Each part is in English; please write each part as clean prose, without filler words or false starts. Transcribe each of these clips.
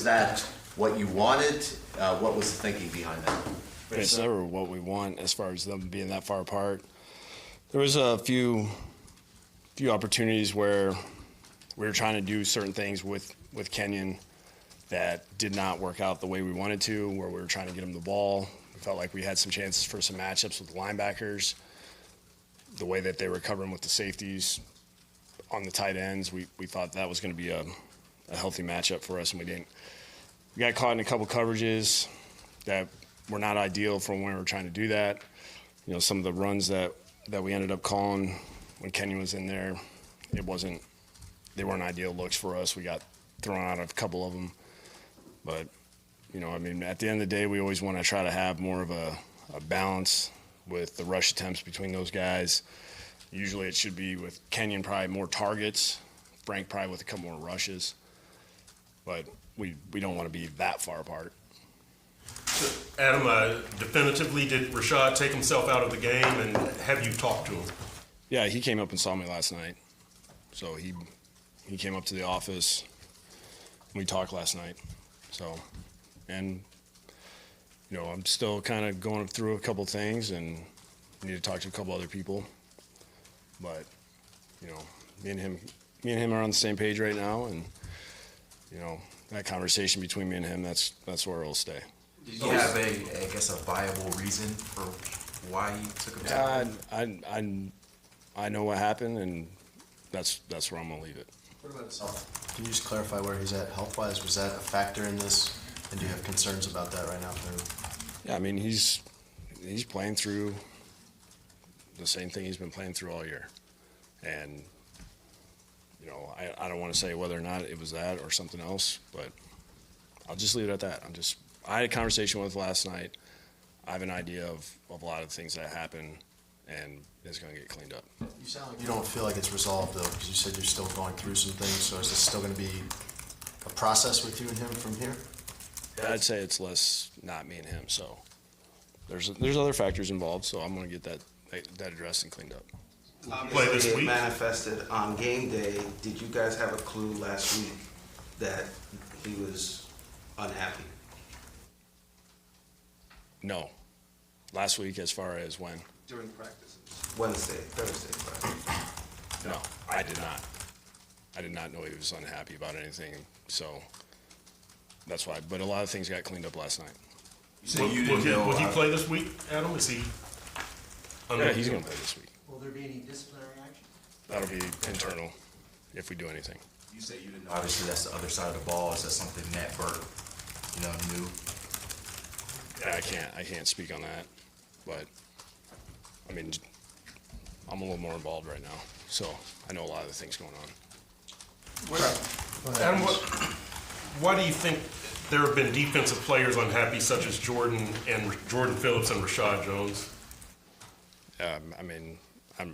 that what you wanted? What was the thinking behind that? It's never what we want as far as them being that far apart. There was a few opportunities where we were trying to do certain things with Kenyon that did not work out the way we wanted to, where we were trying to get him the ball. We felt like we had some chances for some matchups with the linebackers. The way that they were covering with the safeties on the tight ends, we thought that was going to be a healthy matchup for us, and we didn't. We got caught in a couple coverages that were not ideal for when we were trying to do that. You know, some of the runs that we ended up calling when Kenyon was in there, they weren't ideal looks for us. We got thrown out of a couple of them. But, you know, I mean, at the end of the day, we always want to try to have more of a balance with the rush attempts between those guys. Usually it should be with Kenyon probably more targets, Frank probably with a couple more rushes. But we don't want to be that far apart. So, Adam, definitively, did Rashad take himself out of the game, and have you talked to him? Yeah, he came up and saw me last night. So he came up to the office. We talked last night. So, and, you know, I'm still kind of going through a couple things and need to talk to a couple other people. But, you know, me and him are on the same page right now, and, you know, that conversation between me and him, that's where it'll stay. Did you have a viable reason for why you took him out? I know what happened, and that's where I'm gonna leave it. What about his health? Can you just clarify where he's at health-wise? Was that a factor in this? And do you have concerns about that right now? Yeah, I mean, he's playing through the same thing he's been playing through all year. And, you know, I don't want to say whether or not it was that or something else, but I'll just leave it at that. I had a conversation with him last night. I have an idea of a lot of things that happen, and it's going to get cleaned up. You sound like you don't feel like it's resolved, though, because you said you're still going through some things. So is this still going to be a process with you and him from here? Yeah, I'd say it's less not me and him. So there's other factors involved, so I'm going to get that addressed and cleaned up. Play this It week. manifested on game day. Did you guys have a clue last week that he was unhappy? No. Last week, as far as when? During practices. Wednesday, Thursday, Friday. No, I did not. I did not know he was unhappy about anything, so that's why. But a lot of things got cleaned up last night. So you didn't know. Will he play this week, Adam? Is he? Yeah, he's going to play this week. Will there be any disciplinary action? That'll be internal if we do anything. You said you didn't know. Obviously, that's the other side of the ball. Is that something Matt Burke, knew? Yeah, I can't speak on that, but I mean, I'm a little more involved right now, so I know a lot of the things going on. Adam, why do you think there have been defensive players unhappy, such as Jordan Phillips and Rashad Jones? I mean, I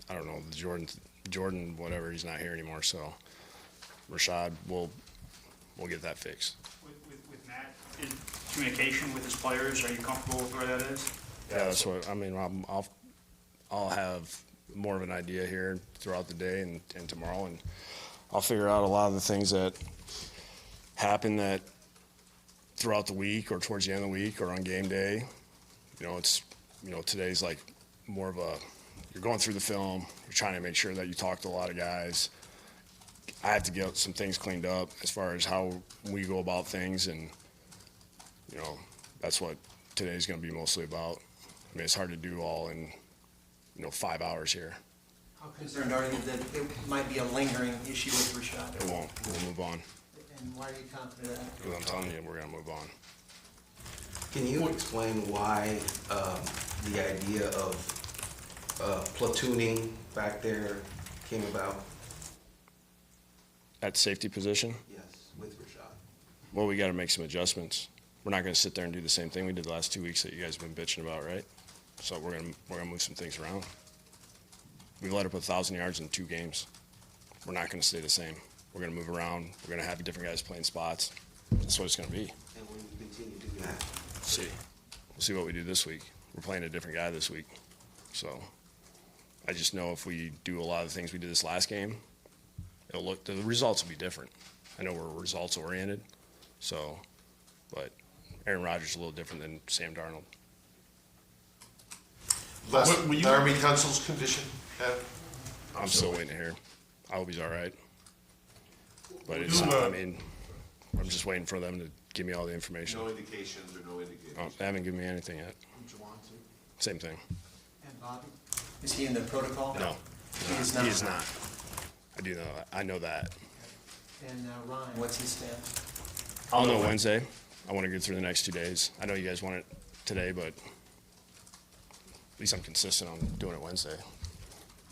don't know, Jordan, whatever, he's not here anymore, so Rashad, we'll get that fixed. With Matt, is communication with his players, are you comfortable with where that is? Yeah, that's what, I mean, I'll have more of an idea here throughout the day and tomorrow, and I'll figure out a lot of the things that happen that throughout the week or towards the end of the week or on game day. Today's like more of you're going through the film, you're trying to make sure that you talk to a lot of guys. I have to get some things cleaned up as far as how we go about things, and, that's what today's going to be mostly about. I mean, it's hard to do all in, 5 hours here. How concerned are you that it might be a lingering issue with Rashad? It won't. We'll move on. And why are you confident of that? Because I'm telling you, we're going to move on. Can you explain why the idea of platooning back there came about? At safety position? Yes, with Rashad. Well, we got to make some adjustments. We're not going to sit there and do the same thing we did the last 2 weeks that you guys have been bitching about, right? So we're gonna move some things around. We've let up 1,000 yards in 2 games. We're not going to stay the same. We're going to move around. We're going to have different guys playing spots. That's what it's going to be. And when you continue doing that? See. We'll see what we do this week. We're playing a different guy this week. So I just know if we do a lot of the things we did this last game, the results will be different. I know we're results oriented, So, but Aaron Rodgers is a little different than Sam Darnold. Will you- Laramie Tunsil's condition, I'm still waiting to hear. I hope he's all right. But it's, You, I mean, I'm just waiting for them to give me all the information. no indications or no indications? They haven't given me anything yet. Same thing. And Bobby, is he in the protocol? No, He is not. he is not. I do know that. I know that. And Ryan, what's his status? I'll know Wednesday. I want to get through the next 2 days. I know you guys want it today, but at least I'm consistent on doing it Wednesday.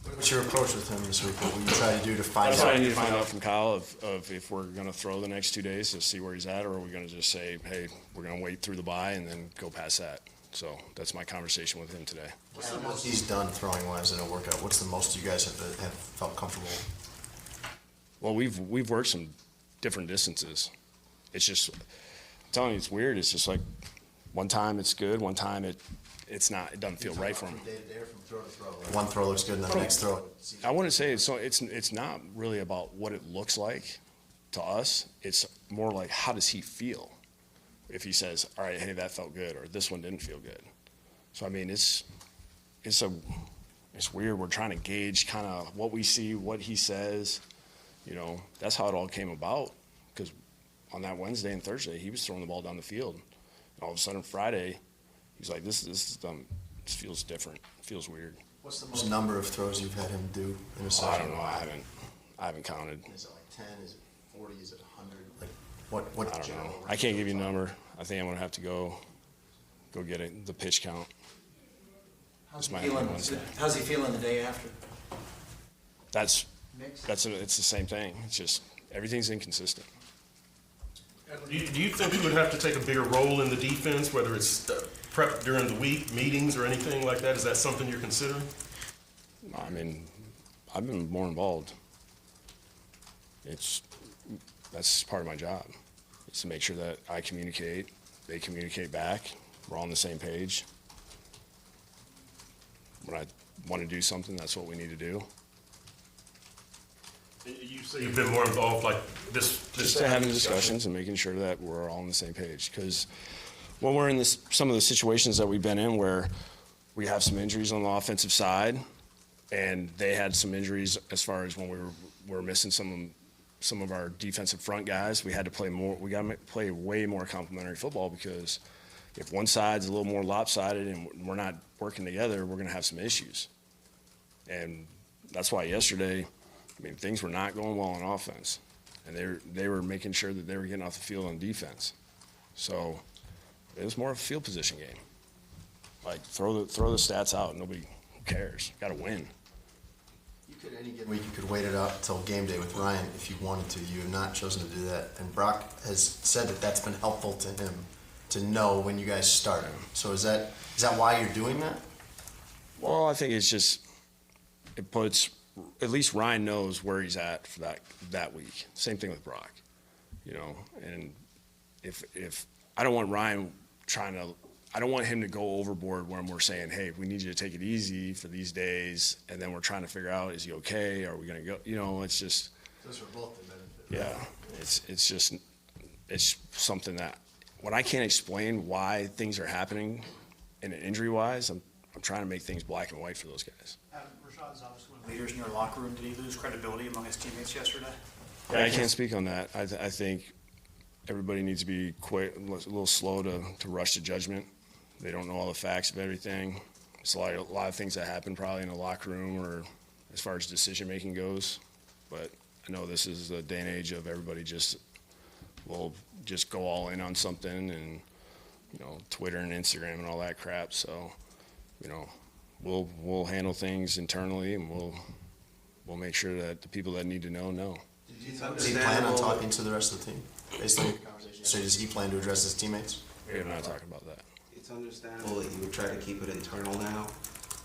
What's your approach with him this week? What will you try to do to find That's what I out? need to find out from Kyle of if we're going to throw the next 2 days to see where he's at, or are we going to just say, hey, we're going to wait through the bye and then go past that. So that's my conversation with him today. What's the most he's done throwing wise in a workout? What's the most you guys have felt comfortable? Well, we've worked some different distances. It's just, I'm telling you, it's weird. It's just like one time it's good, one time it's not. It doesn't feel right for him. From day to day or from throw to throw? Like one throw looks good and then the next throw. I wouldn't say it's not really about what it looks like to us. It's more like, how does he feel? If he says, all right, hey, that felt good, or this one didn't feel good. So I mean, it's weird. We're trying to gauge kind of what we see, what he says. You know, that's how it all came about. Because on that Wednesday and Thursday, he was throwing the ball down the field. And all of a sudden, Friday, he's like, this feels different. It feels weird. What's the most number of throws you've had him do in a I session? don't know. I haven't counted. Is it like 10? Is it 40? Is it 100? Like what I don't general know. range I can't give you a are we number. I think I'm gonna have to go get it, the pitch count. How's he my feeling? Wednesday. How's he feeling the day after? It's Mixed? the same thing. It's just everything's inconsistent. Do you think he would have to take a bigger role in the defense, whether it's prep during the week, meetings, or anything like that? Is that something you're considering? I mean, I've been more involved. That's part of my job. It's to make sure that I communicate, they communicate back, we're all on the same page. When I want to do something, that's what we need to do. You say you've been more involved like this. Just having discussions and making sure that we're all on the same page. Because when we're in some of the situations that we've been in where we have some injuries on the offensive side, and they had some injuries as far as when we were missing some of our defensive front guys, we had to play more. We got to play way more complementary football, because if one side's a little more lopsided and we're not working together, we're going to have some issues. And that's why yesterday, I mean, things were not going well on offense, and they were making sure that they were getting off the field on defense. So it was more of a field position game. Like throw the stats out. Nobody cares. Got to win. You could any given week you could wait it out till game day with Ryan if you wanted to. You have not chosen to do that, and Brock has said that that's been helpful to him to know when you guys start. So is that why you're doing that? Well, I think it's just it puts, at least Ryan knows where he's at for that week. Same thing with Brock, you know. And if I don't want Ryan I don't want him to go overboard when we're saying, hey, we need you to take it easy for these days, and then we're trying to figure out, is he okay? Are we going to go? You know, it's just. Those are both the benefit. Yeah, it's something that when I can't explain why things are happening in an injury-wise, I'm trying to make things black and white for those guys. Rashad's obviously one of the leaders in your locker room. Did he lose credibility among his teammates yesterday? Yeah, I can't speak on that. I think everybody needs to be quick, a little slow to rush to judgment. They don't know all the facts of everything. It's a lot of things that happen probably in the locker room or as far as decision-making goes. But I know this is the day and age of everybody will just go all in on something, and, you know, Twitter and Instagram and all that crap. So, you know, we'll handle things internally, and we'll make sure that the people that need to know. Does he plan on talking to the rest of the team based on your conversation? So does he plan to address his teammates? We're not talking about that. It's understandable that you would try to keep it internal now.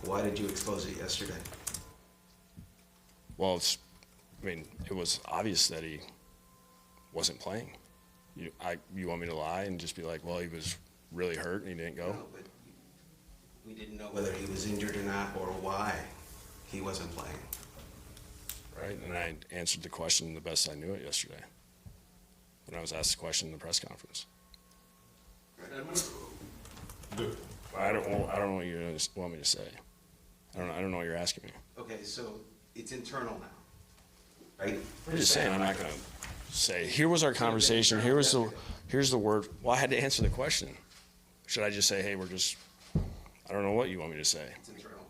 Why did you expose it yesterday? Well, it was obvious that he wasn't playing. You want me to lie and just be like, well, he was really hurt and he didn't go? No, but we didn't know whether he was injured or not, or why he wasn't playing. Right? And I answered the question the best I knew it yesterday. when I was asked the question in the press conference. Good. I don't know what you want me to say. I don't know what you're asking me. Okay, so it's internal now, right? I'm just saying I'm not going to say, here was our conversation, here's the word. Well, I had to answer the question. Should I just say, hey, I don't know what you want me to say. It's internal.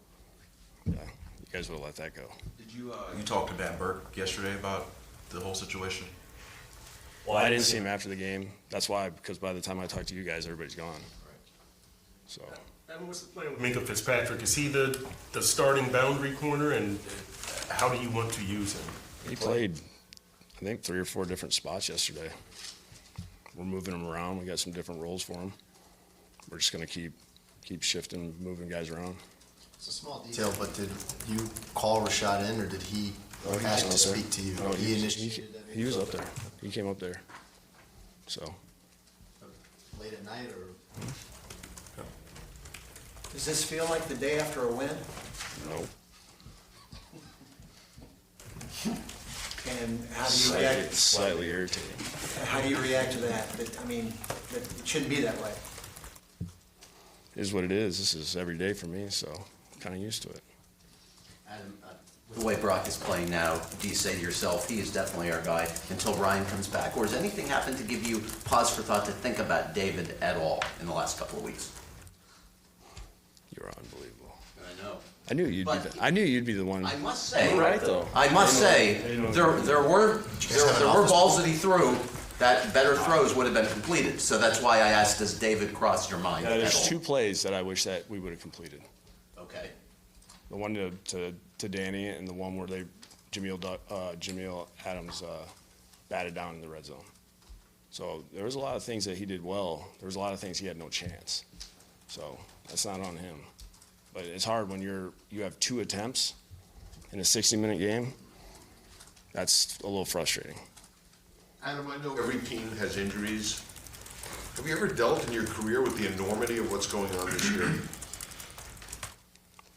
Yeah, you guys would have let that go. Did you talked to Matt Burke yesterday about the whole situation? Well, I didn't see him after the game. That's why, because by the time I talk to you guys, everybody's gone. So. And what's the plan with Minka Fitzpatrick? Is he the starting boundary corner, and how do you want to use him? He played, I think, 3 or 4 different spots yesterday. We're moving him around. We got some different roles for him. We're just going to keep shifting, moving guys around. It's a small detail, but did you call Rashad in, or did he ask to speak to you? No, He initiated that? he was up there. He came up there. So. Late at night, or? Does this feel like the day after a win? No. And how do you react? Slightly irritating. How do you react to that? That it shouldn't be that way. It is what it is. This is every day for me, so I'm kind of used to it. Adam, The way Brock is playing now, do you say to yourself, he is definitely our guy until Ryan comes back? Or has anything happened to give you pause for thought to think about David at all in the last couple of weeks? You're unbelievable. I know. I knew you'd be the one. I must say, You're right though. I must say, there were balls that he threw that better throws would have been completed. So that's why I asked, does David cross your mind at There's all? 2 plays that I wish that we would have completed. Okay. The one to Danny, and the one where Jameel Adams batted down in the red zone. So there was a lot of things that he did well. There was a lot of things he had no chance. So that's not on him. But it's hard when you have 2 attempts in a 60-minute game. That's a little frustrating. Adam, I know every team has injuries. Have you ever dealt in your career with the enormity of what's going on this year?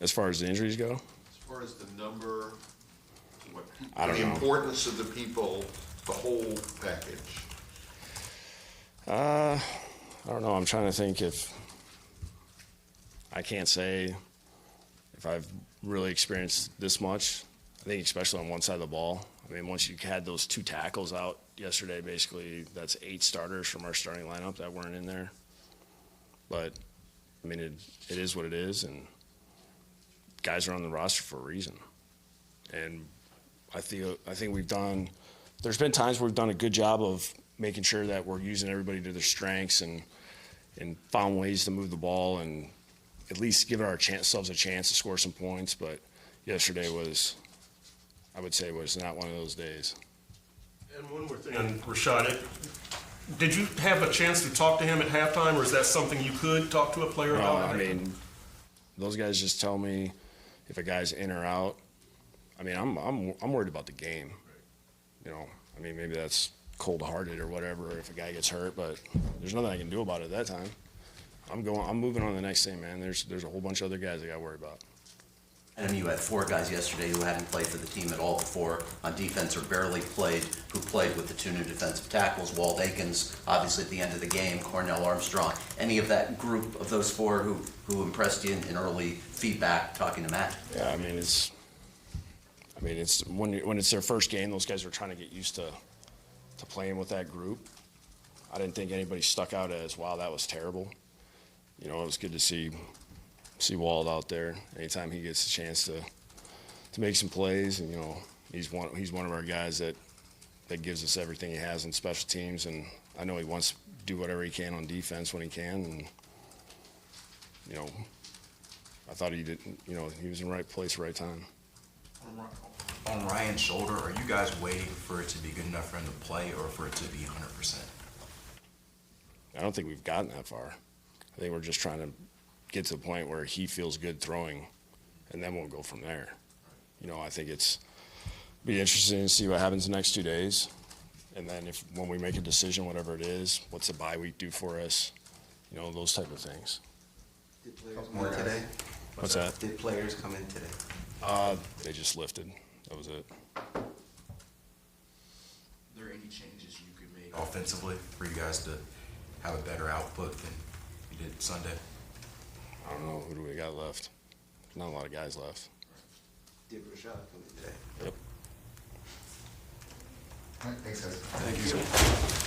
As far as the injuries go, As far as the number, I don't the know. importance of the people, the whole package. I don't know. I'm trying to think if I can't say if I've really experienced this much. I think especially on one side of the ball. I mean, once you had those 2 tackles out yesterday, basically that's 8 starters from our starting lineup that weren't in there. But I mean, it is what it is, and guys are on the roster for a reason. And I think we've done. There's been times where we've done a good job of making sure that we're using everybody to their strengths and found ways to move the ball and at least give ourselves a chance to score some points. But yesterday I would say, was not one of those days. And one more thing on Rashad. Did you have a chance to talk to him at halftime, or is that something you could talk to a player No, about? I mean, those guys just tell me if a guy's in or out. I mean, I'm worried about the game. You know, I mean, maybe that's cold-hearted or whatever if a guy gets hurt, but there's nothing I can do about it at that time. I'm moving on to the next thing, man. There's a whole bunch of other guys I got to worry about. And you had 4 guys yesterday who hadn't played for the team at all before on defense or barely played, who played with the 2 new defensive tackles, Walt Aikens, obviously at the end of the game, Cornell Armstrong. Any of that group of those 4 who impressed you in early feedback talking to Matt? Yeah, I mean, it's when it's their first game, those guys are trying to get used to playing with that group. I didn't think anybody stuck out as, wow, that was terrible. You know, it was good to see Wald out there anytime he gets a chance to make some plays, and you know he's one of our guys that gives us everything he has in special teams, and I know he wants to do whatever he can on defense when he can, and you know I thought he did. You know, he was in the right place, right time. On Ryan's shoulder, are you guys waiting for it to be good enough for him to play, or for it to be 100%? I don't think we've gotten that far. I think we're just trying to get to the point where he feels good throwing, and then we'll go from there. You know, I think be interesting to see what happens the next 2 days, and then when we make a decision, whatever it is, what's the bye week do for us? You know, those type of things. Did players come in today? What's that? Did players come in today? They just lifted. That was it. Are there any changes you could make offensively for you guys to have a better output than you did Sunday? I don't know, who do we got left? Not a lot of guys left. Did Rashad come in today? Yep. Thanks, guys. Thank you.